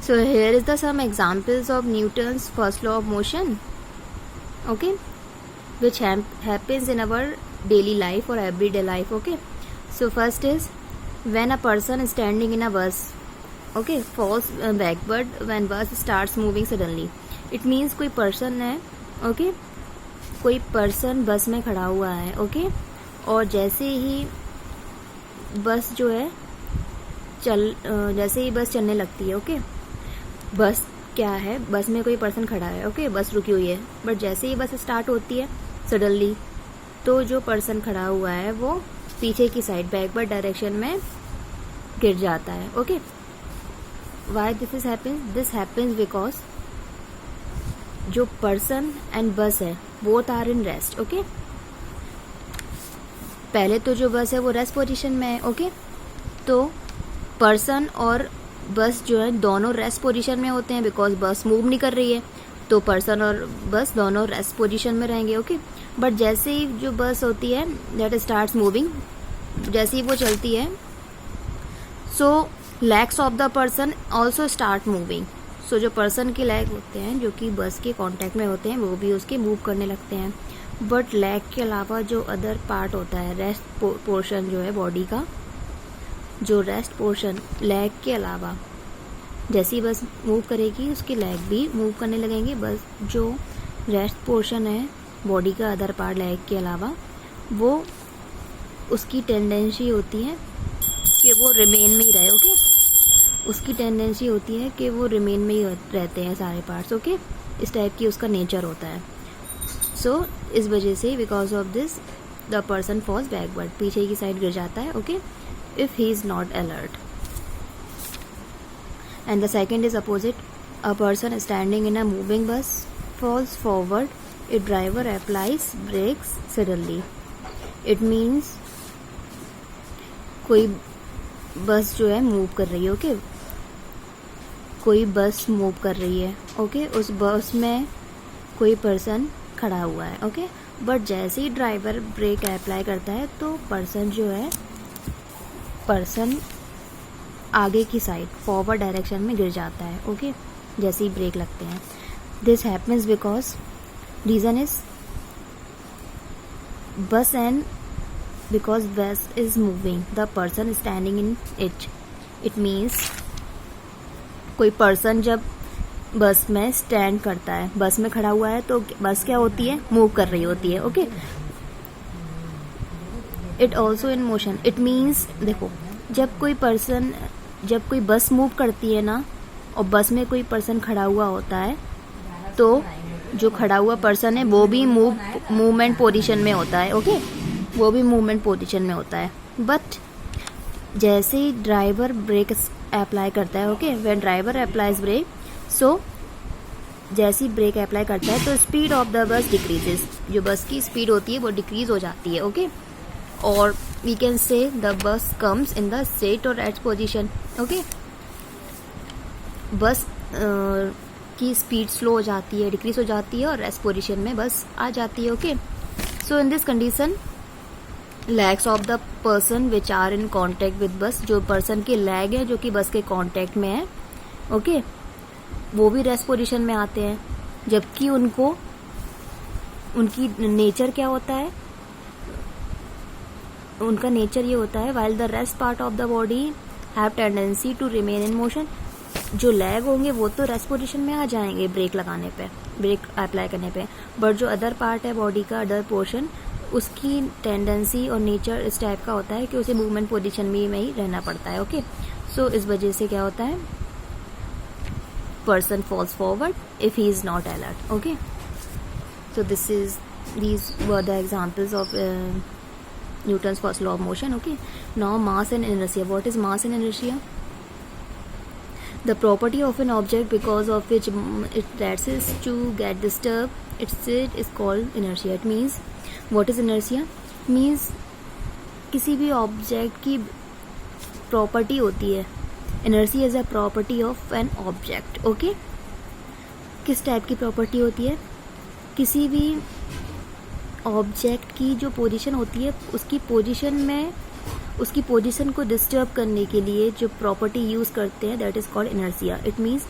So here is the some examples of Newton's first law of motion, okay, which happens in our daily life or everyday life. Okay, so first is when a person is standing in a bus, okay, falls backward when bus starts moving suddenly. It means कोई person है, okay, कोई person बस में खड़ा हुआ है, okay, और जैसे ही बस जो है जैसे ही बस चलने लगती है, ओके, बस क्या है, बस में कोई पर्सन खड़ा है, ओके, बस रुकी हुई है, बट जैसे ही बस स्टार्ट होती है सडनली, तो जो पर्सन खड़ा हुआ है वो पीछे की साइड बैकवर्ड डायरेक्शन में गिर जाता है, okay. Why this happens because जो पर्सन एंड बस है both are in rest, okay. पहले तो जो बस है वो रेस्ट पोजीशन में है, ओके, तो पर्सन और बस जो है दोनों रेस्ट पोजीशन में होते हैं बिकॉज बस मूव नहीं कर रही है, तो पर्सन और बस दोनों रेस्ट पोजीशन में रहेंगे, ओके. बट जैसे ही जो बस होती है दैट स्टार्ट्स मूविंग, जैसे ही वो चलती है, so legs of the person also start moving. So जो पर्सन के लेग होते हैं जो कि बस के कांटेक्ट में होते हैं वो भी उसके मूव करने लगते हैं. बट लेग के अलावा जो अदर पार्ट होता है, रेस्ट पोर्शन जो है बॉडी का, जो रेस्ट पोर्शन लेग के अलावा जैसे ही बस मूव करेगी उसके लेग भी मूव करने लगेंगे. बस जो रेस्ट पोर्शन है बॉडी का अदर पार्ट लेग के अलावा, वो उसकी टेंडेंसी होती है कि वो रिमेन में ही रहे, ओके. उसकी टेंडेंसी होती है कि वो रिमेन में ही रहते हैं सारे पार्ट्स, ओके. इस टाइप की उसका नेचर होता है. सो इस वजह से because of this the person falls backward, पीछे की साइड गिर जाता है, okay, if he is not alert. And the second is opposite. A person standing in a moving bus falls forward. A driver applies brakes suddenly. It means कोई बस जो है move कर रही है, ओके, कोई बस मूव कर रही है, ओके, उस बस में कोई पर्सन खड़ा हुआ है, ओके, बट जैसे ही ड्राइवर ब्रेक अप्लाई करता है तो पर्सन जो है आगे की साइड फॉरवर्ड डायरेक्शन में गिर जाता है, ओके, जैसे ही ब्रेक लगते हैं. This happens because reason is bus and because bus is moving, the person standing in it. It means कोई पर्सन जब बस में स्टैंड करता है, बस में खड़ा हुआ है, तो बस क्या होती है, मूव कर रही होती है, okay. It also in motion. It means देखो, जब कोई बस मूव करती है ना और बस में कोई पर्सन खड़ा हुआ होता है, तो जो खड़ा हुआ पर्सन है वो भी मूवमेंट पोजीशन में होता है, ओके, वो भी मूवमेंट पोजीशन में होता है. बट जैसे ही ड्राइवर ब्रेक अप्लाई करता है, okay, when driver applies brake, so जैसे ही ब्रेक अप्लाई करता है तो speed of the bus decreases. जो बस की स्पीड होती है वो डिक्रीज हो जाती है, ओके. और we can say the bus comes in the straight or rest position, okay. बस की स्पीड स्लो हो जाती है, डिक्रीज हो जाती है और रेस्ट पोजीशन में बस आ जाती है, okay. So in this condition legs of the person which are in contact with bus, जो पर्सन के लेग है जो कि बस के कॉन्टेक्ट में है, ओके, वो भी रेस्ट पोजीशन में आते हैं. जबकि उनकी नेचर क्या होता है, उनका नेचर ये होता है while the rest part of the body have tendency to remain in motion. जो लेग होंगे वो तो रेस्ट पोजीशन में आ जाएंगे ब्रेक लगाने पे, ब्रेक अप्लाई करने पे, बट जो अदर पार्ट है बॉडी का, अदर पोर्शन, उसकी टेंडेंसी और नेचर इस टाइप का होता है कि उसे मूवमेंट पोजीशन में ही रहना पड़ता है, ओके. सो इस वजह से क्या होता है, person falls forward if he is not alert, okay. So these were the examples of Newton's first law of motion, okay. Now mass and inertia. What is mass and inertia? The property of an object because of which it rises to get disturbed, it is called inertia. It means, what is inertia? Means किसी भी object की property होती है. Inertia is a property of an object, okay. किस type की property होती है, किसी भी ऑब्जेक्ट की जो पोजीशन होती है उसकी पोजीशन में उसकी पोजीशन को डिस्टर्ब करने के लिए जो प्रॉपर्टी यूज़ करते हैं that is called inertia. It means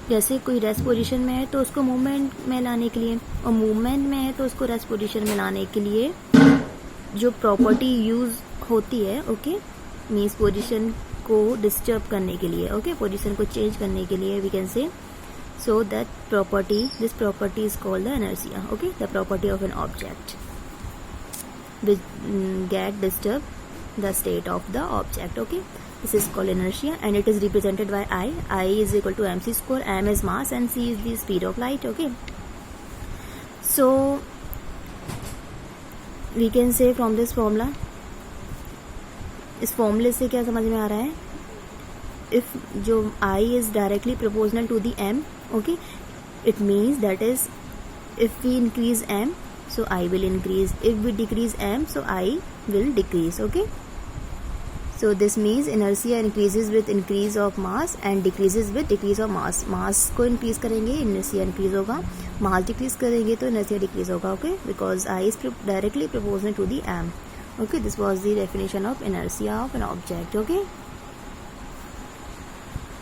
जैसे कोई रेस्ट पोजीशन में है तो उसको मूवमेंट में लाने के लिए, और मूवमेंट में है तो उसको रेस्ट पोजीशन में लाने के लिए जो प्रॉपर्टी यूज़ होती है, ओके, मीन्स पोजीशन को डिस्टर्ब करने के लिए, ओके, पोजीशन को चेंज करने के लिए we can say, so that this property is called the inertia, okay, the property of an object which get disturb the state of the object, okay, this is called inertia and it is represented by I is equal to mc square, m is mass and c is the speed of light, okay. So we can say from this formula, इस फॉर्मूले से क्या समझ में आ रहा है, if जो I is directly proportional to the m, okay, it means that is if we increase m so I will increase, if we decrease m so I will decrease, okay. So this means inertia increases with increase of mass and decreases with decrease of mass. mass को increase करेंगे inertia increase होगा, mass decrease करेंगे तो inertia decrease होगा, okay, because I is directly proportional to the m, okay. This was the definition of inertia of an object, okay.